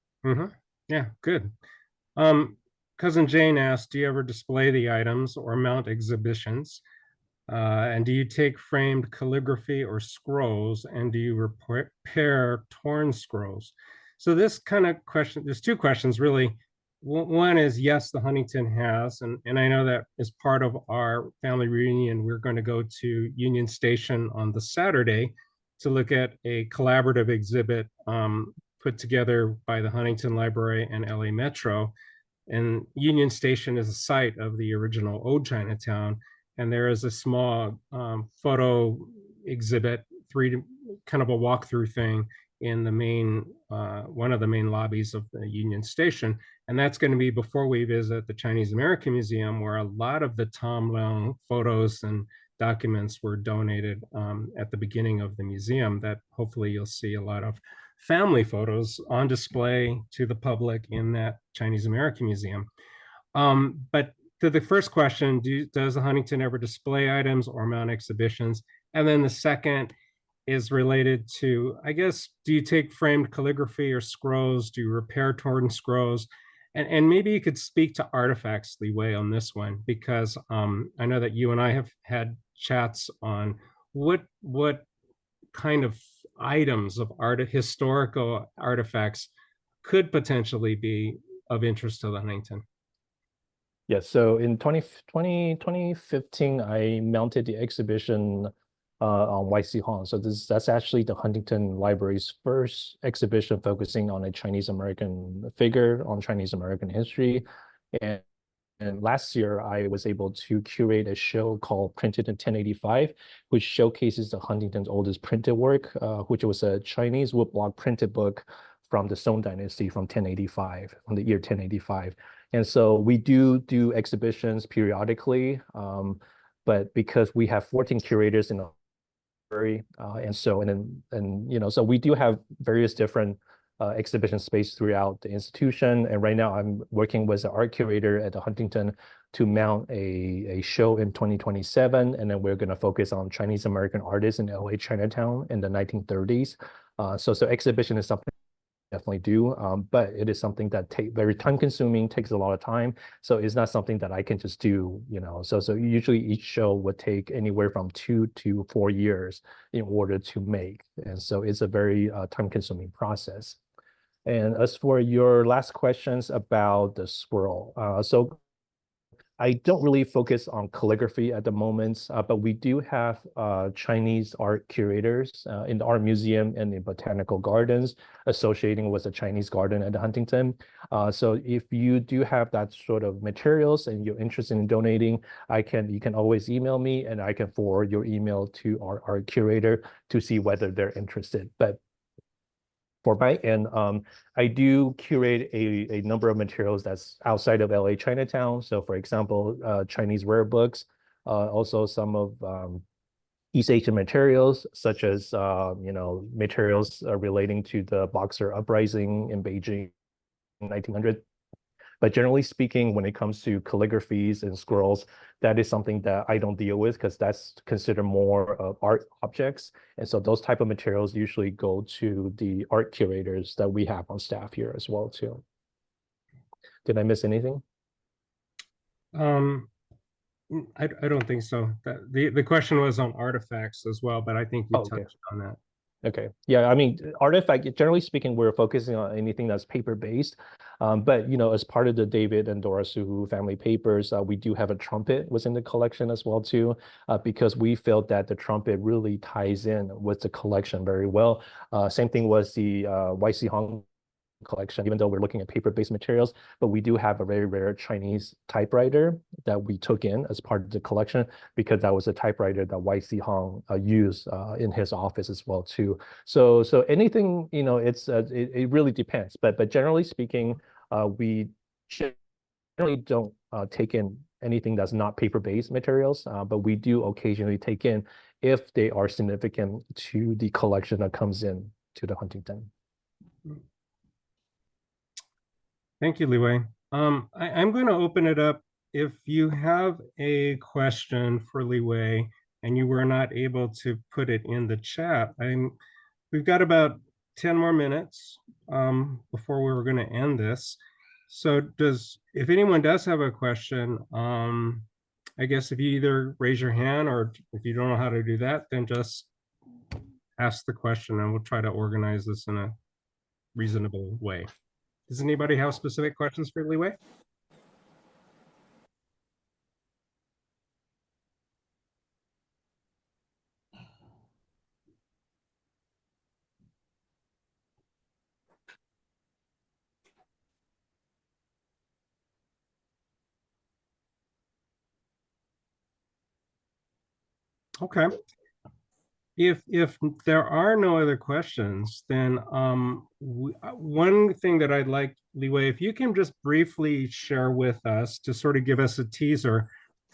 Yeah, good. Cousin Jane asked, do you ever display the items or mount exhibitions? And do you take framed calligraphy or scrolls? And do you repair torn scrolls? So this kind of question, there's two questions really. One is, yes, the Huntington has, and I know that as part of our family reunion, we're going to go to Union Station on the Saturday to look at a collaborative exhibit put together by the Huntington Library and LA Metro. And Union Station is a site of the original Old Chinatown. And there is a small photo exhibit, kind of a walkthrough thing in the main, one of the main lobbies of the Union Station. And that's going to be before we visit the Chinese American Museum, where a lot of the Tom Leung photos and documents were donated at the beginning of the museum, that hopefully you'll see a lot of family photos on display to the public in that Chinese American Museum. But to the first question, does the Huntington ever display items or mount exhibitions? And then the second is related to, I guess, do you take framed calligraphy or scrolls? Do you repair torn scrolls? And maybe you could speak to artifacts, Li Wei, on this one, because I know that you and I have had chats on what kind of items of historical artifacts could potentially be of interest to the Huntington. Yes, so in 2015, I mounted the exhibition on YC Hong. So that's actually the Huntington Library's first exhibition focusing on a Chinese American figure on Chinese American history. And, and last year, I was able to curate a show called Printed in 1085, which showcases the Huntington's oldest printed work, which was a Chinese woodblock printed book from the Song Dynasty from 1085, from the year 1085. And so we do exhibitions periodically, but because we have 14 curators in the library, so we do have various different exhibition space throughout the institution. And right now I'm working with the art curator at the Huntington to mount a show in 2027. And then we're going to focus on Chinese American artists in LA Chinatown in the 1930s. So exhibition is something definitely do, but it is something that very time consuming, takes a lot of time. So it's not something that I can just do, So usually each show would take anywhere from 2 to 4 years in order to make. And so it's a very time consuming process. And as for your last questions about the scroll, so I don't really focus on calligraphy at the moment, but we do have Chinese art curators in the art museum and in botanical gardens associating with the Chinese garden at the Huntington. So if you do have that sort of materials and you're interested in donating, you can always email me and I can forward your email to our art curator to see whether they're interested. But for my end, I do curate a number of materials that's outside of LA Chinatown. So for example, Chinese rare books, also some of East Asian materials, such as materials relating to the Boxer uprising in Beijing in 1900. But generally speaking, when it comes to calligraphies and scrolls, that is something that I don't deal with because that's considered more of art objects. And so those type of materials usually go to the art curators that we have on staff here as well too. Did I miss anything? I don't think so. The question was on artifacts as well, but I think you Okay. touched on that. Okay. Yeah, I mean, artifact, generally speaking, we're focusing on anything that's paper-based. But, as part of the David and Dora Suhu family papers, we do have a trumpet within the collection as well, too, because we felt that the trumpet really ties in with the collection very well. Same thing was the YC Hong collection, even though we're looking at paper-based materials, but we do have a very rare Chinese typewriter that we took in as part of the collection because that was a typewriter that YC Hong used in his office as well too. So anything, it really depends, but generally speaking, we generally don't take in anything that's not paper-based materials, but we do occasionally take in if they are significant to the collection that comes in to the Huntington. Thank you, Li Wei. I'm going to open it up. If you have a question for Li Wei and you were not able to put it in the chat, we've got about 10 more minutes before we were going to end this. So if anyone does have a question, I guess if you either raise your hand or if you don't know how to do that, then just ask the question and we'll try to organize this in a reasonable way. Does anybody have specific questions for Li Wei? Okay. If there are no other questions, then one thing that I'd like, Li Wei, if you can just briefly share with us to sort of give us a teaser,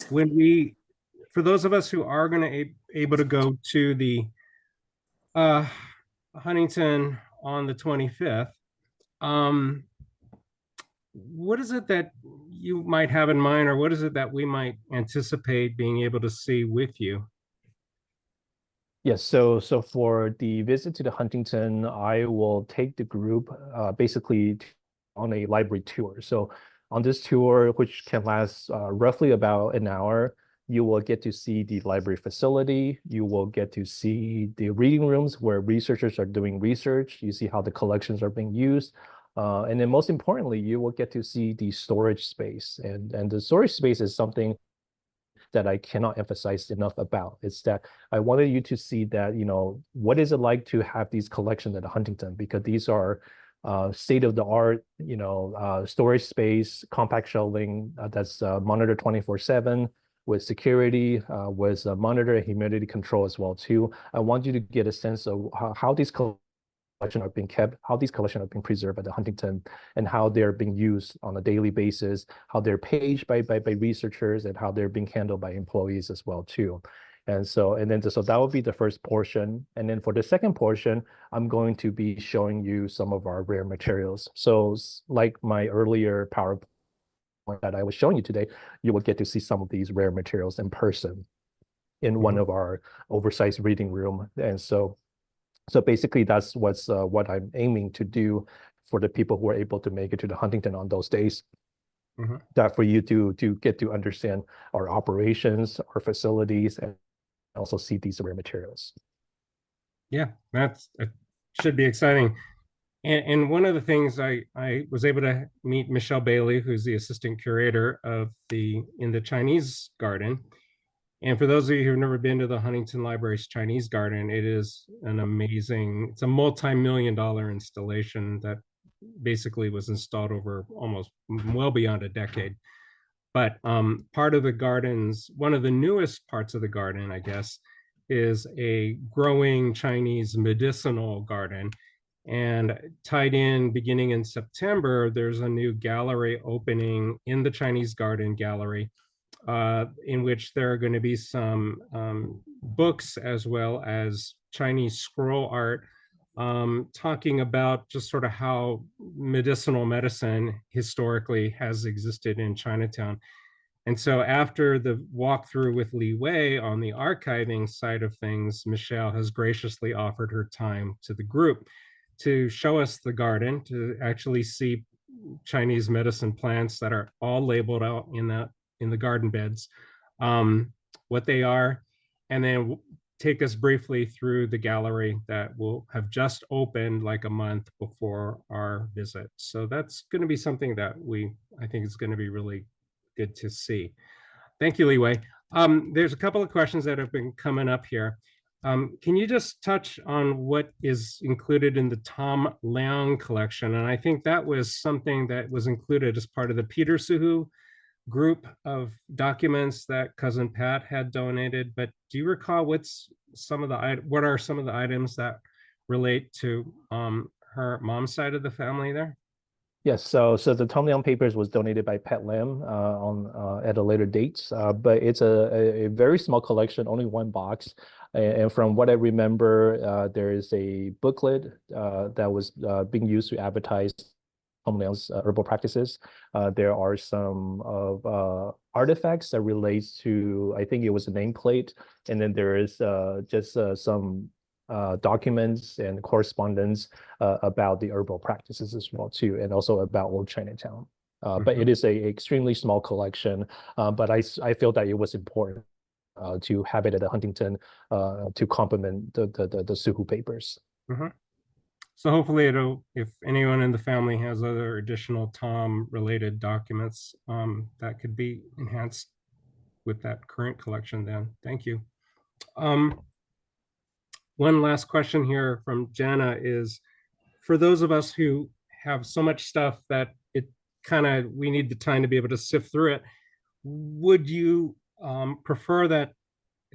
for those of us who are going to able to go to the Huntington on the 25th, what is it that you might have in mind, or what is it that we might anticipate being able to see with you? Yes, so for the visit to the Huntington, I will take the group basically on a library tour. So on this tour, which can last roughly about an hour, you will get to see the library facility. You will get to see the reading rooms where researchers are doing research. You see how the collections are being used. And then most importantly, you will get to see the storage space. And the storage space is something that I cannot emphasize enough about. It's that I wanted you to see that, what is it like to have these collections at Huntington? Because these are state of the art, storage space, compact shelving that's monitored 24/7 with security, with monitor and humidity control as well too. I want you to get a sense of how these collections are being kept, how these collections are being preserved at the Huntington, and how they're being used on a daily basis, how they're paged by researchers, and how they're being handled by employees as well too. So that would be the first portion. And then for the second portion, I'm going to be showing you some of our rare materials. So like my earlier PowerPoint that I was showing you today, you will get to see some of these rare materials in person in one of our oversized reading room. And so basically that's what I'm aiming to do for the people who are able to make it to the Huntington on those days. That for you to get to understand our operations, our facilities, and also see these rare materials. Yeah, that should be exciting. And one of the things I was able to meet Michelle Bailey, who's the assistant curator in the Chinese garden. And for those of you who've never been to the Huntington Library's Chinese garden, it's a multi-million-dollar installation that basically was installed over almost well beyond a decade. But one of the newest parts of the garden, I guess, is a growing Chinese medicinal garden. And tied in, beginning in September, there's a new gallery opening in the Chinese Garden Gallery, in which there are going to be some books as well as Chinese scroll art, talking about just sort of how medicinal medicine historically has existed in Chinatown. And so after the walkthrough with Li Wei on the archiving side of things, Michelle has graciously offered her time to the group to show us the garden, to actually see Chinese medicine plants that are all labeled out in the garden beds, what they are, and then take us briefly through the gallery that will have just opened like a month before our visit. So that's going to be something that I think is going to be really good to see. Thank you, Li Wei. There's a couple of questions that have been coming up here. Can you just touch on what is included in the Tom Leung collection? And I think that was something that was included as part of the Peter Suhu group of documents that Cousin Pat had donated. But do you recall what are some of the items that relate to her mom's side of the family there? Yes, so the Tom Leung papers was donated by Pat Lam at a later date, but it's a very small collection, only one box. And from what I remember, there is a booklet that was being used to advertise Tom Leung's herbal practices. There are some artifacts that relates to, I think it was a nameplate, and then there is just some documents and correspondence about the herbal practices as well too, and also about Old Chinatown. But it is a extremely small collection, but I feel that it was important to have it at the Huntington to complement the Suhu papers. So hopefully if anyone in the family has other additional Tom related documents, that could be enhanced with that current collection then. Thank you. One last question here from Jana is, for those of us who have so much stuff that we need the time to be able to sift through it, would you prefer that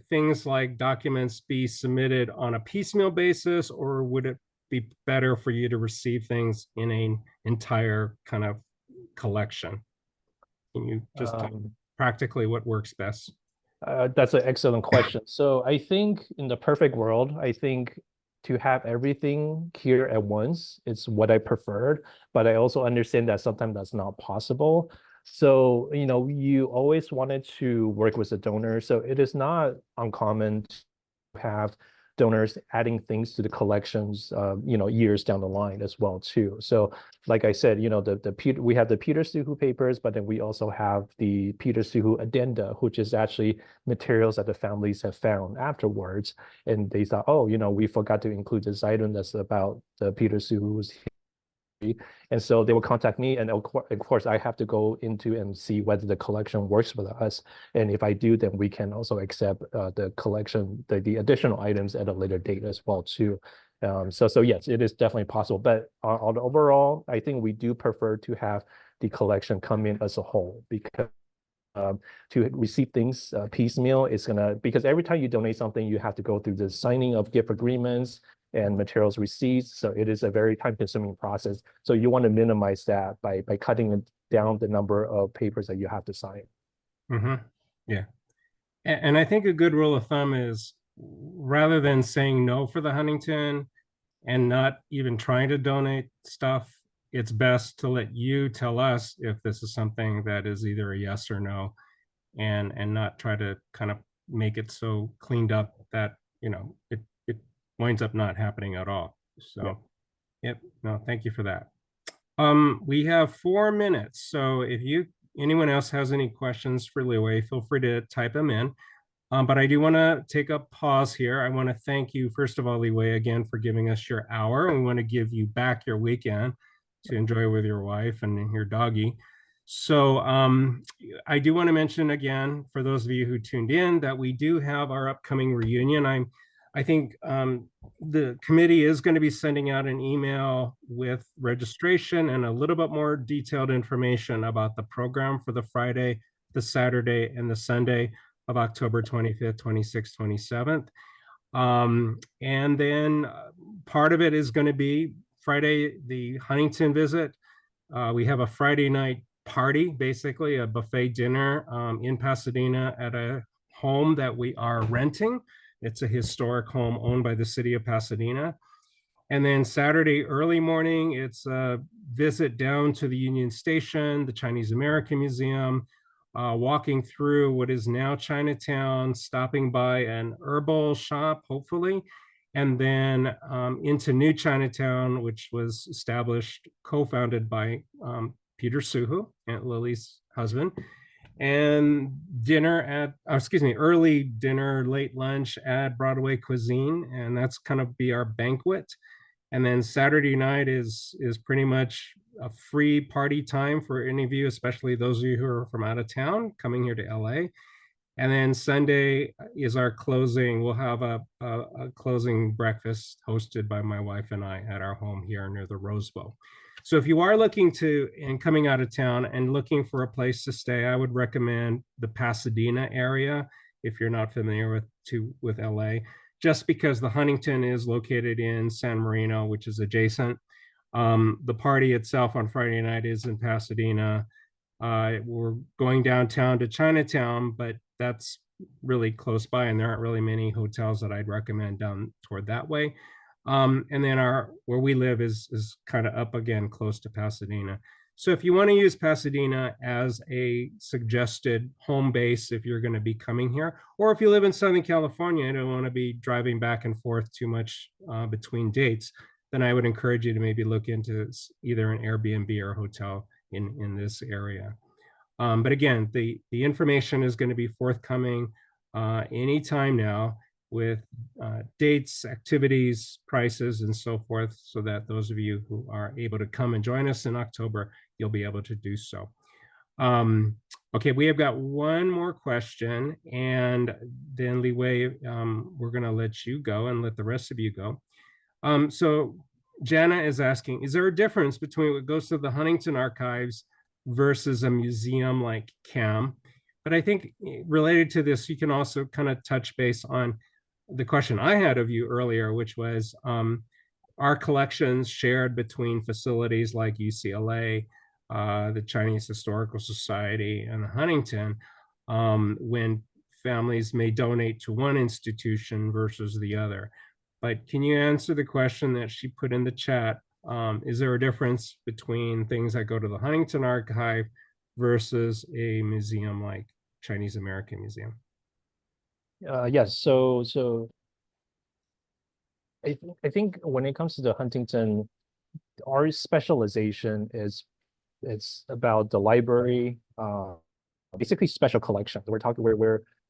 things like documents be submitted on a piecemeal basis, or would it be better for you to receive things in an entire kind of collection? Can you just talk practically what works best? That's an excellent question. So I think in the perfect world, I think to have everything here at once is what I preferred, but I also understand that sometimes that's not possible. So, you always wanted to work with a donor. So it is not uncommon to have donors adding things to the collections, years down the line as well too. So like I said, we have the Peter Suhu papers, but then we also have the Peter Suhu addenda, which is actually materials that the families have found afterwards. And they thought, oh, we forgot to include this item that's about the Peter Suhu's. And so they will contact me, and of course I have to go into and see whether the collection works with us. And if I do, then we can also accept the collection, the additional items at a later date as well too. So yes, it is definitely possible. But on the overall, I think we do prefer to have the collection come in as a whole, because to receive things piecemeal is because every time you donate something, you have to go through the signing of gift agreements and materials receipts. So it is a very time-consuming process. So you want to minimize that by cutting down the number of papers that you have to sign. Yeah. And I think a good rule of thumb is, rather than saying no for the Huntington and not even trying to donate stuff, it's best to let you tell us if this is something that is either a yes or no, and not try to kind of make it so cleaned up that it winds up not happening at all. So yep, no, thank you for that. We have 4 minutes, so if anyone else has any questions for Li Wei, feel free to type them in. But I do want to take a pause here. I want to thank you, first of all, Li Wei, again, for giving us your hour. And we want to give you back your weekend to enjoy with your wife and your doggy. So I do want to mention again, for those of you who tuned in, that we do have our upcoming reunion. I think the committee is going to be sending out an email with registration and a little bit more detailed information about the program for the Friday, the Saturday, and the Sunday of October 25th, 26th, 27th. And then part of it is going to be Friday, the Huntington visit. We have a Friday night party, basically a buffet dinner in Pasadena at a home that we are renting. It's a historic home owned by the city of Pasadena. And then Saturday early morning, it's a visit down to the Union Station, the Chinese American Museum, walking through what is now Chinatown, stopping by an herbal shop, hopefully, and then into New Chinatown, which was established, co-founded by Peter Suhu, Aunt Lily's husband, and early dinner, late lunch at Broadway Cuisine, and that's kind of be our banquet. And then Saturday night is pretty much a free party time for any of you, especially those of you who are from out of town coming here to LA. And then Sunday is our closing. We'll have a closing breakfast hosted by my wife and I at our home here near the Rose Bowl. So if you are looking and coming out of town and looking for a place to stay, I would recommend the Pasadena area if you're not familiar with LA, just because the Huntington is located in San Marino, which is adjacent. The party itself on Friday night is in Pasadena. We're going downtown to Chinatown, but that's really close by, and there aren't really many hotels that I'd recommend down toward that way. And then where we live is kind of up again close to Pasadena. So if you want to use Pasadena as a suggested home base, if you're going to be coming here, or if you live in Southern California and don't want to be driving back and forth too much between dates, then I would encourage you to maybe look into either an Airbnb or a hotel in this area. But again, the information is going to be forthcoming anytime now, with dates, activities, prices, and so forth, so that those of you who are able to come and join us in October, you'll be able to do so. Okay, we have got one more question, and then Li Wei, we're going to let you go and let the rest of you go. So Jana is asking, is there a difference between what goes to the Huntington Archives versus a museum like CAM? But I think related to this, you can also kind of touch base on the question I had of you earlier, which was, are collections shared between facilities like UCLA, the Chinese Historical Society, and Huntington, when families may donate to one institution versus the other? But can you answer the question that she put in the chat? Is there a difference between things that go to the Huntington Archive versus a museum like Chinese American Museum? Yes. So I think when it comes to the Huntington, our specialization is it's about the library, basically special collections.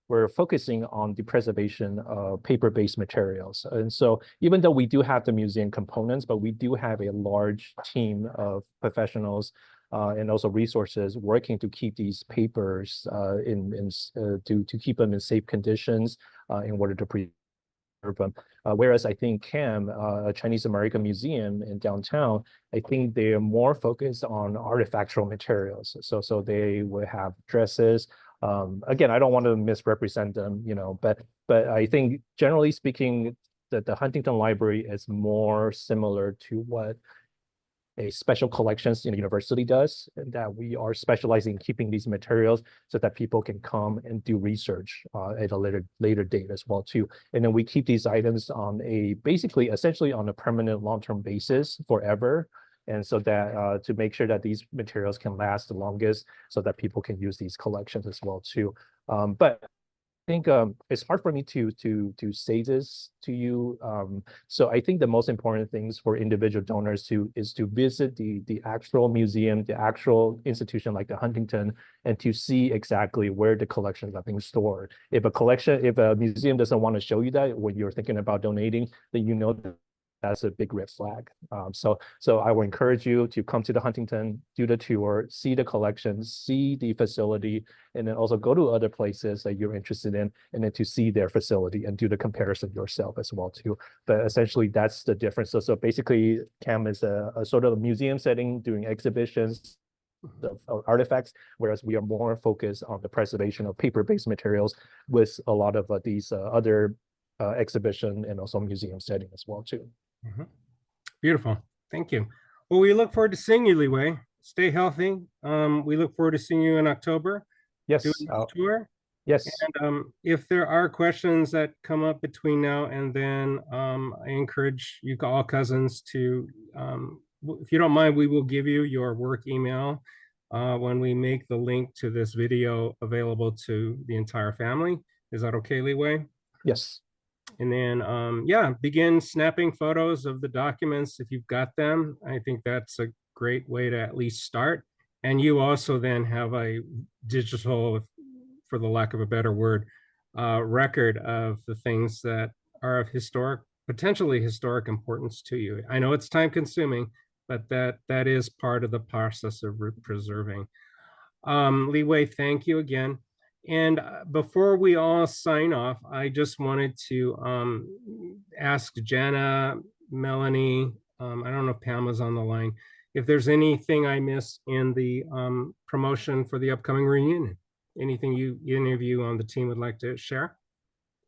We're focusing on the preservation of paper-based materials. And so even though we do have the museum components, but we do have a large team of professionals and also resources working to keep these papers to keep them in safe conditions in order to preserve them. Whereas I think CAM, a Chinese American museum in downtown, I think they are more focused on artifactual materials. So they would have dresses. Again, I don't want to misrepresent them, but I think generally speaking, that the Huntington Library is more similar to what a special collections university does, and that we are specializing in keeping these materials so that people can come and do research at a later date as well too. And then we keep these items on essentially on a permanent long-term basis forever. And so that to make sure that these materials can last the longest so that people can use these collections as well too. But I think it's hard for me to say this to you. So I think the most important things for individual donors is to visit the actual museum, the actual institution like the Huntington, and to see exactly where the collections are being stored. If a museum doesn't want to show you that when you're thinking about donating, then you know that's a big red flag. So I will encourage you to come to the Huntington, do the tour, see the collections, see the facility, and then also go to other places that you're interested in, and then to see their facility and do the comparison yourself as well too. But essentially, that's the difference. So basically, CAM is a sort of a museum setting doing exhibitions of artifacts, whereas we are more focused on the preservation of paper-based materials with a lot of these other exhibition and also museum setting as well too. Mm-hmm. Beautiful. Thank you. Well, we look forward to seeing you, Li Wei. Stay healthy. We look forward to seeing you in October. Yes. Doing this tour. Yes. And if there are questions that come up between now and then, I encourage you all cousins to, if you don't mind, we will give you your work email when we make the link to this video available to the entire family. Is that okay, Li Wei? Yes. And then, yeah, begin snapping photos of the documents if you've got them. I think that's a great way to at least start. And you also then have a digital, for the lack of a better word, record of the things that are of potentially historic importance to you. I know it's time consuming, but that is part of the process of preserving. Li Wei, thank you again. And before we all sign off, I just wanted to ask Jana, Melanie, I don't know if Pamela's on the line, if there's anything I missed in the promotion for the upcoming reunion. Anything any of you on the team would like to share?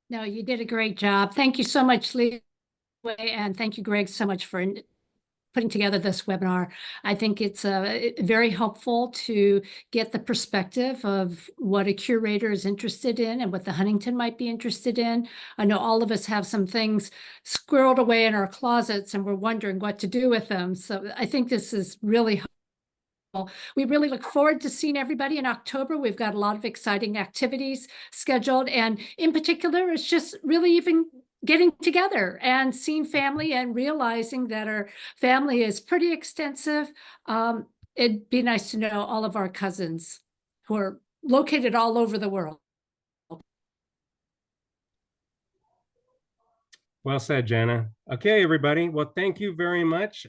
No, you did a great job. Thank you so much, Li Wei, and thank you, Greg, so much for putting together this webinar. I think it's very helpful to get the perspective of what a curator is interested in and what the Huntington might be interested in. I know all of us have some things squirreled away in our closets and we're wondering what to do with them. So I think this is really helpful. We really look forward to seeing everybody in October. We've got a lot of exciting activities scheduled. And in particular, it's just really even getting together and seeing family and realizing that our family is pretty extensive. It'd be nice to know all of our cousins who are located all over the world. Well said, Jana. Okay, everybody. Well, thank you very much.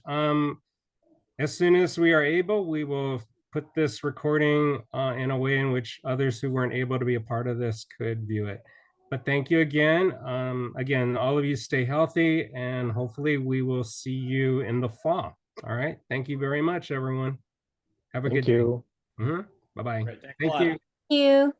As soon as we are able, we will put this recording in a way in which others who weren't able to be a part of this could view it. But thank you again. Again, all of you stay healthy, and hopefully we will see you in the fall. All right. Thank you very much, everyone. Have a good day. Bye-bye. Thank you. You.